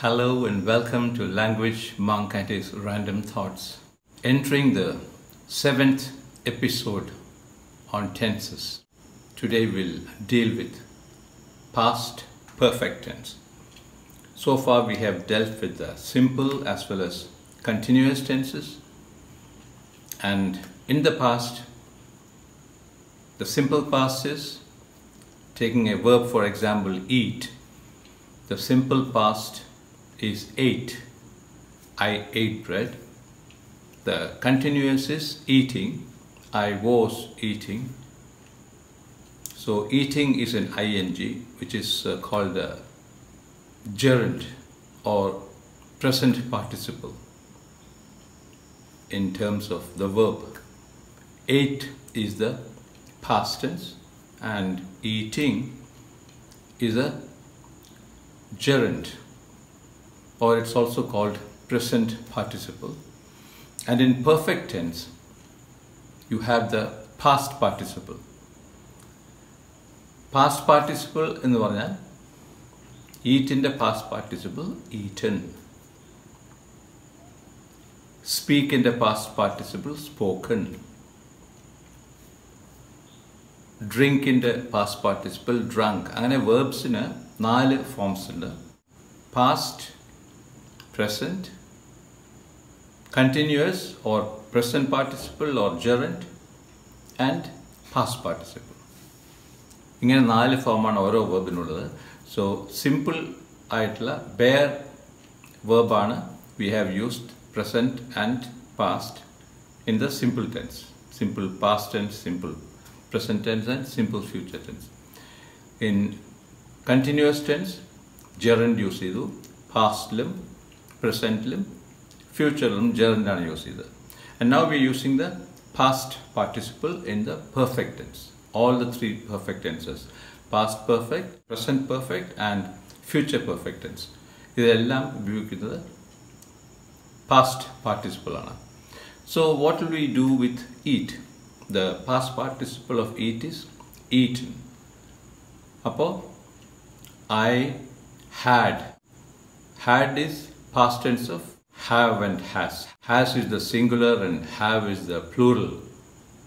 Hello and welcome to Language Monk and his Random Thoughts. Entering the 7th episode on tenses. Today we'll deal with past perfect tense. So far we have dealt with the simple as well as continuous tenses. And in the past, the simple past is taking a verb, for example, eat. The simple past is ate. I ate bread. The continuous is eating. I was eating. So eating is an ing, which is called the gerund or present participle in terms of the verb. Ate is the past tense and eating is a gerund, or it's also called present participle. And in perfect tense, you have the past participle. Past participle എന്ന് പറഞ്ഞാൽ eat in the past participle, eaten. Speak in the past participle, spoken. Drink in the past participle, drunk. അങ്ങനെ verbsന് 4 forms ഉണ്ട്. Past, present, continuous or present participle or gerund, and past participle. ഇങ്ങനെ 4 ഫോമാണ് ഓരോ വെർബിനുള്ളത്. So simple ആയിട്ടുള്ള bare വെർബാണ് we have used present and past in the simple tense. Simple past tense, simple present tense and simple future tense. In continuous tense, gerund use ചെയ്തു, pastലും presentലും futureലും gerund ആണ് use ചെയ്തത്. And now we are using the past participle in the perfect tense. All the 3 perfect tenses: past perfect, present perfect and future perfect tense. ഇതെല്ലാം ഉപയോഗിക്കുന്നത് past participle ആണ്. So what will we do with eat? The past participle of eat is eaten. Appo I had. Had is past tense of have and has. Has is the singular and have is the plural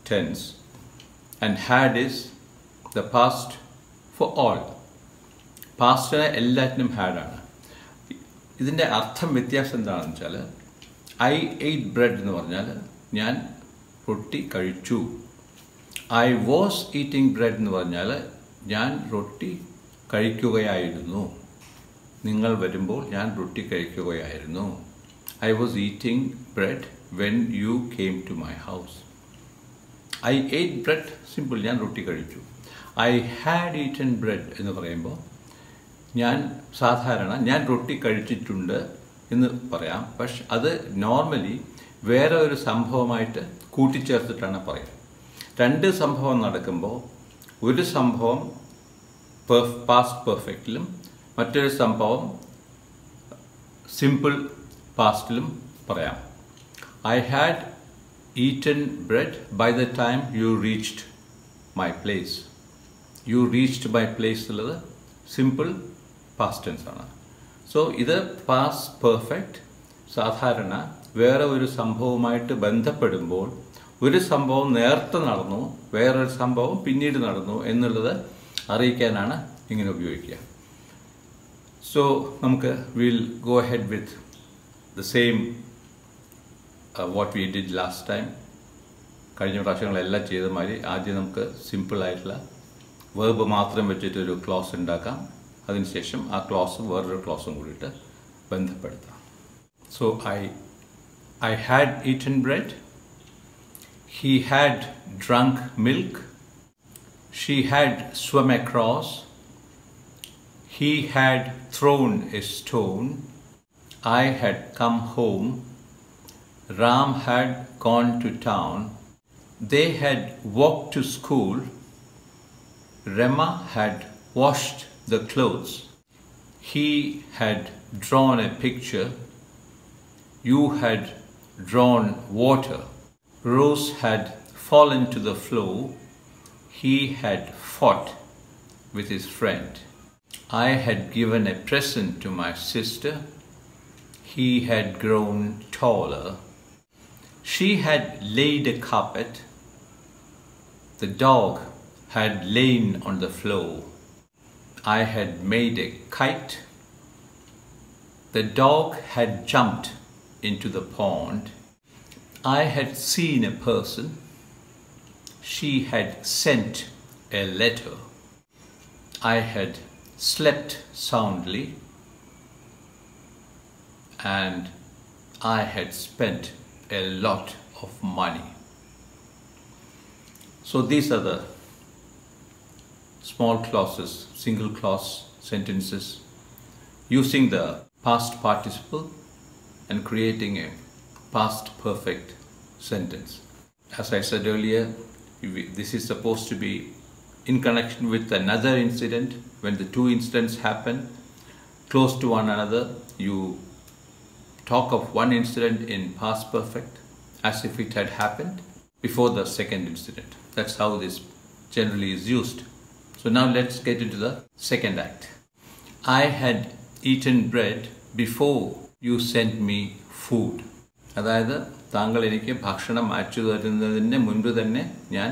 tense. And had is the past for all. Past എല്ലാറ്റിനും had ആണ്. ഇതിൻ്റെ അർത്ഥം വ്യത്യാസം എന്താണെന്ന് വെച്ചാൽ I ate bread എന്ന് പറഞ്ഞാൽ ഞാൻ റൊട്ടി കഴിച്ചു. ഐ വാസ് ഈറ്റിംഗ് ബ്രെഡ് എന്ന് പറഞ്ഞാൽ ഞാൻ റൊട്ടി കഴിക്കുകയായിരുന്നു. നിങ്ങൾ വരുമ്പോൾ ഞാൻ റൊട്ടി കഴിക്കുകയായിരുന്നു. I was eating bread when you came to my house. I ate bread simple, ഞാൻ റൊട്ടി കഴിച്ചു. ഐ ഹാഡ് ഈറ്റൻ ബ്രെഡ് എന്ന് പറയുമ്പോൾ ഞാൻ സാധാരണ ഞാൻ റൊട്ടി കഴിച്ചിട്ടുണ്ട് എന്ന് പറയാം. പക്ഷെ അത് നോർമലി വേറെ ഒരു സംഭവമായിട്ട് കൂട്ടിച്ചേർത്തിട്ടാണ് പറയുക. 2 സംഭവം നടക്കുമ്പോൾ ഒരു സംഭവം പാസ്റ്റ് പെർഫെക്റ്റിലും മറ്റൊരു സംഭവം സിമ്പിൾ പാസ്റ്റിലും പറയാം. I had eaten bread by the time you reached my place. You reached my place ഉള്ളത് സിമ്പിൾ പാസ്റ്റ് ടെൻസ് ആണ്. സോ ഇത് പാസ്റ്റ് പെർഫെക്റ്റ് സാധാരണ വേറെ ഒരു സംഭവമായിട്ട് ബന്ധപ്പെടുമ്പോൾ ഒരു സംഭവം നേരത്തെ നടന്നു, വേറൊരു സംഭവം പിന്നീട് നടന്നു എന്നുള്ളത് അറിയിക്കാനാണ് ഇങ്ങനെ ഉപയോഗിക്കുക. സോ നമുക്ക് will go ahead with the same what we did last time. കഴിഞ്ഞ പ്രാവശ്യങ്ങളെല്ലാം ചെയ്ത മാതിരി ആദ്യം നമുക്ക് സിമ്പിളായിട്ടുള്ള വേർബ് മാത്രം വെച്ചിട്ടൊരു ക്ലോസ് ഉണ്ടാക്കാം. അതിനുശേഷം ആ ക്ലോസ് വേറൊരു ക്ലോസും കൂടിയിട്ട് ബന്ധപ്പെടുത്താം. So I had eaten bread. He had drunk milk. She had swum across. He had thrown a stone. I had come home. Ram had gone to town. They had walked to school. Rema had washed the clothes. He had drawn a picture. You had drawn water. Rose had fallen to the floor. He had fought with his friend. I had given a present to my sister. He had grown taller. She had laid a carpet. The dog had lain on the floor. I had made a kite. The dog had jumped into the pond. I had seen a person. She had sent a letter. I had slept soundly. And I had spent a lot of money. So these are the small clauses, single clause sentences using the past participle and creating a past perfect sentence. As I said earlier, this is supposed to be in connection with another incident. When the two incidents happen close to one another, you talk of one incident in past perfect as if it had happened before the second incident. That's how this generally is used. So now let's get into the second act. I had eaten bread before you sent me food. അതായത് താങ്കൾ എനിക്ക് ഭക്ഷണം അയച്ചു തരുന്നതിന് മുൻപ് തന്നെ ഞാൻ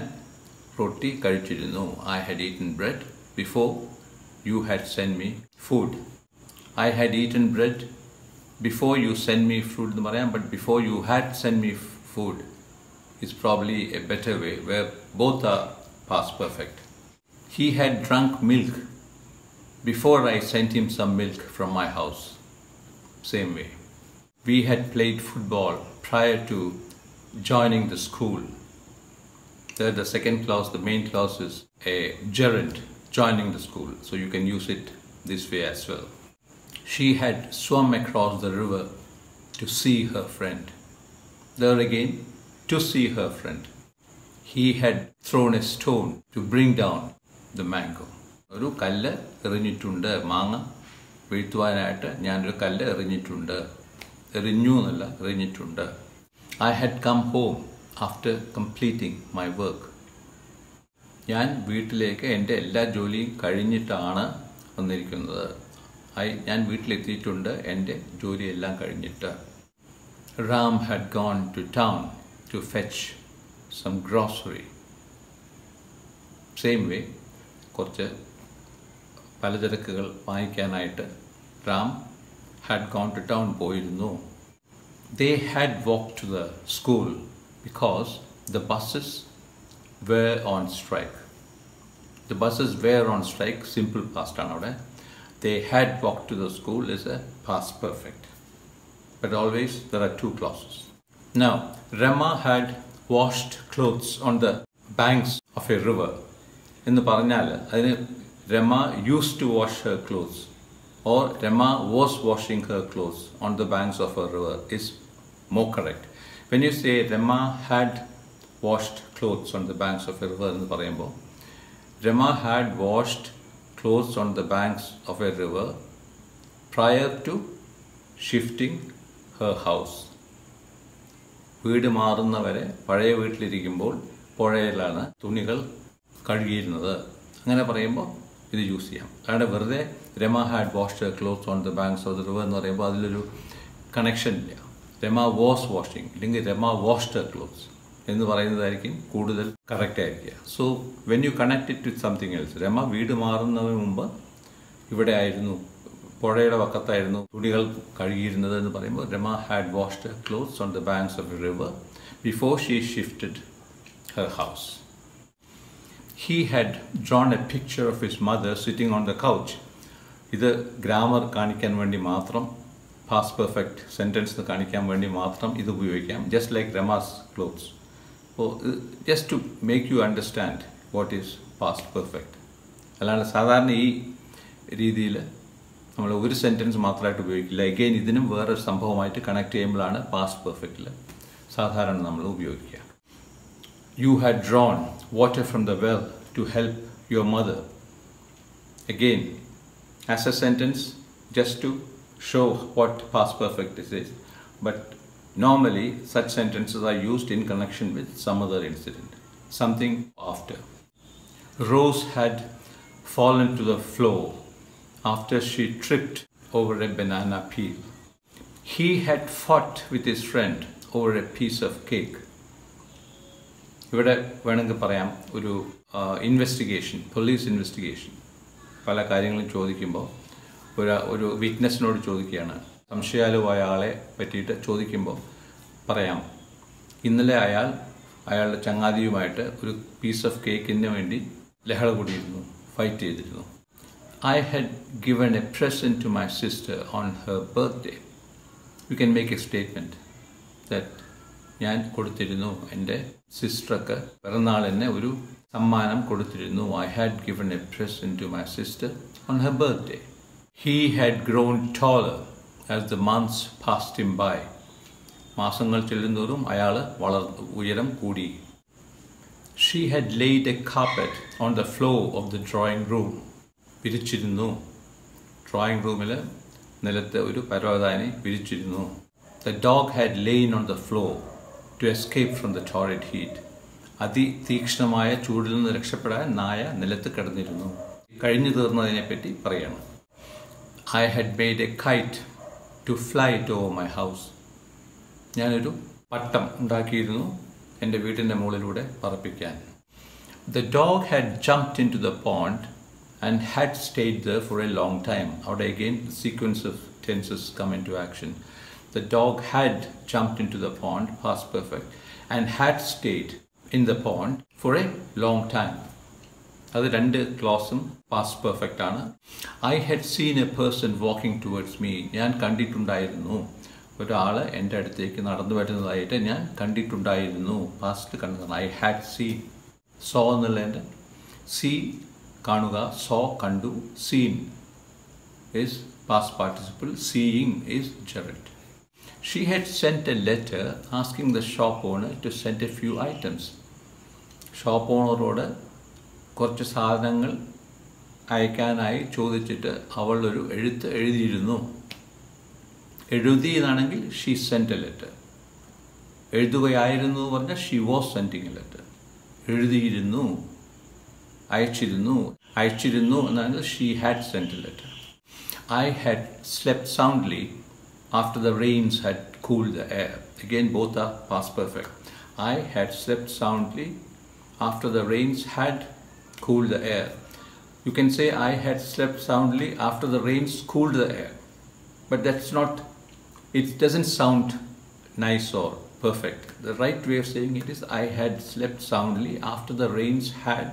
റൊട്ടി കഴിച്ചിരുന്നു. I had eaten bread before you had sent me food. I had eaten bread before you sent me food എന്ന് പറയാം, but before you had sent me food is probably a better way where both are past perfect. He had drunk milk before I sent him some milk from my house. Same way. We had played football prior to joining the school. There, the second clause, the main clause is a gerund, joining the school. So you can use it this way as well. She had swum across the river to see her friend. There again, to see her friend. He had thrown a stone to bring down the mango. ഒരു കല്ല് എറിഞ്ഞിട്ടുണ്ട്, മാങ്ങ വീഴ്ത്തുവാനായിട്ട് ഞാനൊരു കല്ല് എറിഞ്ഞിട്ടുണ്ട്. എറിഞ്ഞു എന്നല്ല, എറിഞ്ഞിട്ടുണ്ട്. I had come home after completing my work. ഞാൻ വീട്ടിലേക്ക് എൻ്റെ എല്ലാ ജോലിയും കഴിഞ്ഞിട്ടാണ് വന്നിരിക്കുന്നത്. ഞാൻ വീട്ടിലെത്തിയിട്ടുണ്ട്, എൻ്റെ ജോലിയെല്ലാം കഴിഞ്ഞിട്ട്. Ram had gone to town to fetch some grocery. Same way, കുറച്ച് പലചരക്കുകൾ വാങ്ങിക്കാനായിട്ട് Ram had gone to town പോയിരുന്നു. They had walked to the school because the buses were on strike. The buses were on strike, simple past ആണ് അവിടെ. They had walked to the school is a past perfect. But always there are two clauses. Now, Rama had washed clothes on the banks of a river. എന്ന് പറഞ്ഞാൽ അതിന് Rama used to wash her clothes or Rama was washing her clothes on the banks of a river is more correct. When you say Rama had washed clothes on the banks of a river എന്ന് പറയുമ്പോൾ Rama had washed clothes on the banks of a river prior to shifting her house. വീട് മാറുന്നവരെ പഴയ വീട്ടിലിരിക്കുമ്പോൾ പുഴയിലാണ് തുണികൾ കഴുകിയിരുന്നത്. അങ്ങനെ പറയുമ്പോൾ ഇത് use ചെയ്യാം. കാരണം വെറുതെ Rama had washed Har clothes on the banks of the river എന്ന് പറയുമ്പോൾ അതിലൊരു കണക്ഷൻ ഇല്ല. രമ വാസ് വാഷിംഗ് അല്ലെങ്കിൽ രമ വാഷ്ഡ് ഹർ ക്ലോത്ത്സ് എന്ന് പറയുന്നതായിരിക്കും കൂടുതൽ കറക്റ്റ് ആയിരിക്കുക. So when you connect it with something else, Rama വീട് മാറുന്നതിന് മുമ്പ് ഇവിടെ ആയിരുന്നു, പുഴയുടെ വക്കത്തായിരുന്നു തുണികൾ കഴുകിയിരുന്നത് എന്ന് പറയുമ്പോൾ Rama had washed Har clothes on the banks of A river before she shifted Har house. He had drawn a picture of his mother sitting on the couch. ഇത് ഗ്രാമർ കാണിക്കാൻ വേണ്ടി മാത്രം, പാസ്റ്റ് പെർഫെക്റ്റ് സെൻറ്റൻസ് കാണിക്കാൻ വേണ്ടി മാത്രം ഇത് ഉപയോഗിക്കാം. Just like Rama's clothes. അപ്പോൾ just to make you understand what is past perfect. അല്ലാണ്ട് സാധാരണ ഈ രീതിയിൽ നമ്മൾ ഒരു സെൻറ്റൻസ് മാത്രമായിട്ട് ഉപയോഗിക്കില്ല. എഗെയിൻ ഇതിനും വേറൊരു സംഭവമായിട്ട് കണക്ട് ചെയ്യുമ്പോഴാണ് പാസ്റ്റ് പെർഫെക്റ്റിൽ സാധാരണ നമ്മൾ ഉപയോഗിക്കുക. You had drawn water from the well to help your mother. Again, as a sentence, just to show what past perfect this is. But normally, such sentences are used in connection with some other incident, something after. Rose had fallen to the floor after she tripped over a banana peel. He had fought with his friend over a piece of cake. ഇവിടെ വേണമെങ്കിൽ പറയാം ഒരു investigation, police investigation. പല കാര്യങ്ങളും ചോദിക്കുമ്പോൾ ഒരു വിറ്റ്നസ്സിനോട് ചോദിക്കുകയാണ്, സംശയാലുവായ ആളെ പറ്റിയിട്ട് ചോദിക്കുമ്പോൾ പറയാം, ഇന്നലെ അയാളുടെ ചങ്ങാതിയുമായിട്ട് ഒരു പീസ് ഓഫ് കേക്കിന് വേണ്ടി ലഹള കൂടിയിരുന്നു, ഫൈറ്റ് ചെയ്തിരുന്നു. I had given a present to my sister on her birthday. You can make a statement that ഞാൻ കൊടുത്തിരുന്നു, എൻ്റെ സിസ്റ്റർക്ക് പിറന്നാളിന് ഒരു സമ്മാനം കൊടുത്തിരുന്നു. I had given a present to my sister on her birthday. He had grown taller as the months passed him by. മാസങ്ങൾ ചെല്ലുന്തോറും അയാൾ ഉയരം കൂടി. She had laid a carpet on the floor of the drawing room. വിരിച്ചിരുന്നു. Drawing റൂമിൽ നിലത്ത് ഒരു പരവതാനി വിരിച്ചിരുന്നു. The dog had lain on the floor to escape from the torrid heat. അതിതീക്ഷ്ണമായ ചൂടിൽ നിന്ന് രക്ഷപ്പെടാൻ നായ നിലത്ത് കിടന്നിരുന്നു. കഴിഞ്ഞു തീർന്നതിനെപ്പറ്റി പറയണം. I had made a kite to fly it over my house. ഞാനൊരു പട്ടം ഉണ്ടാക്കിയിരുന്നു എൻ്റെ വീട്ടിൻ്റെ മുകളിലൂടെ പറപ്പിക്കാൻ. The dog had jumped into the pond and had stayed there for a long time. അവിടെ again the sequence of tenses come into action. The dog had jumped into the pond, past perfect, and had stayed in the pond for a long time. അത് രണ്ട് ക്ലോസും past perfect ആണ്. I had seen a person walking towards me. ഞാൻ കണ്ടിട്ടുണ്ടായിരുന്നു, ഒരാൾ എൻ്റെ അടുത്തേക്ക് നടന്നു വരുന്നതായിട്ട് ഞാൻ കണ്ടിട്ടുണ്ടായിരുന്നു. പാസ്റ്റ് കണ്ടതാണ്. I had seen. saw എന്നുള്ളതിൻ്റെ see കാണുക, saw കണ്ടു, seen is past participle, seeing is gerund. She had sent a letter asking the shop owner to send a few items. Shop ഓണറോട് കുറച്ച് സാധനങ്ങൾ അയക്കാനായി ചോദിച്ചിട്ട് അവൾ ഒരു എഴുത്ത് എഴുതിയിരുന്നു. എഴുതി എന്നാണെങ്കിൽ ഷീ സെൻറ്റ് എ ലെറ്റർ. എഴുതുകയായിരുന്നു പറഞ്ഞാൽ she was sending a letter. എഴുതിയിരുന്നു, അയച്ചിരുന്നു എന്നാണെങ്കിൽ she had sent a letter. I had slept soundly after the rains had cooled the air. Again, both are past perfect. I had slept soundly after the rains had cooled the air. You can say I had slept soundly after the rains cooled the air. But that's not, it doesn't sound nice or perfect. The right way of saying it is I had slept soundly after the rains had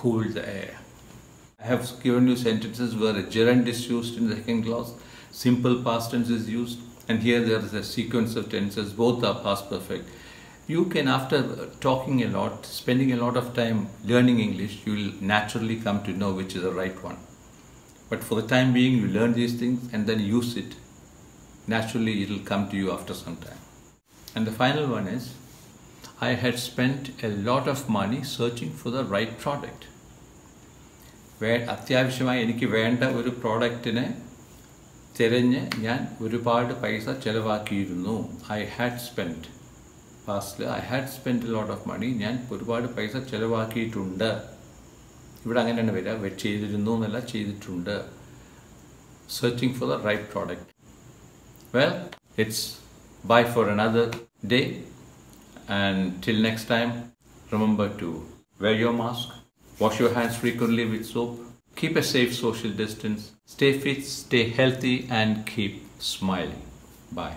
cooled the air. I have given you sentences where a gerund is used in the second clause, simple past tense is used, and here there is a sequence of tenses, both are past perfect. You can, after talking a lot, spending a lot of time learning English, you will naturally come to know which is the right one. But for the time being, you learn these things and then use it. Naturally, it will come to you after some time. And the final one is, I had spent a lot of money searching for the right product. അത്യാവശ്യമായി എനിക്ക് വേണ്ട ഒരു പ്രോഡക്റ്റിനെ തിരഞ്ഞ് ഞാൻ ഒരുപാട് പൈസ ചിലവാക്കിയിരുന്നു. I had spent, പാസ്റ്റിൽ I had spent a lot of money. ഞാൻ ഒരുപാട് പൈസ ചിലവാക്കിയിട്ടുണ്ട്. ഇവിടെ അങ്ങനെയാണ് വരിക, ചെയ്തിരുന്നു എന്നല്ല, ചെയ്തിട്ടുണ്ട്. Searching for the right product. Well, it's bye for another day, and till next time, remember to wear your mask, wash your hands frequently with soap, keep a safe social distance, stay fit, stay healthy, and keep smiling. Bye.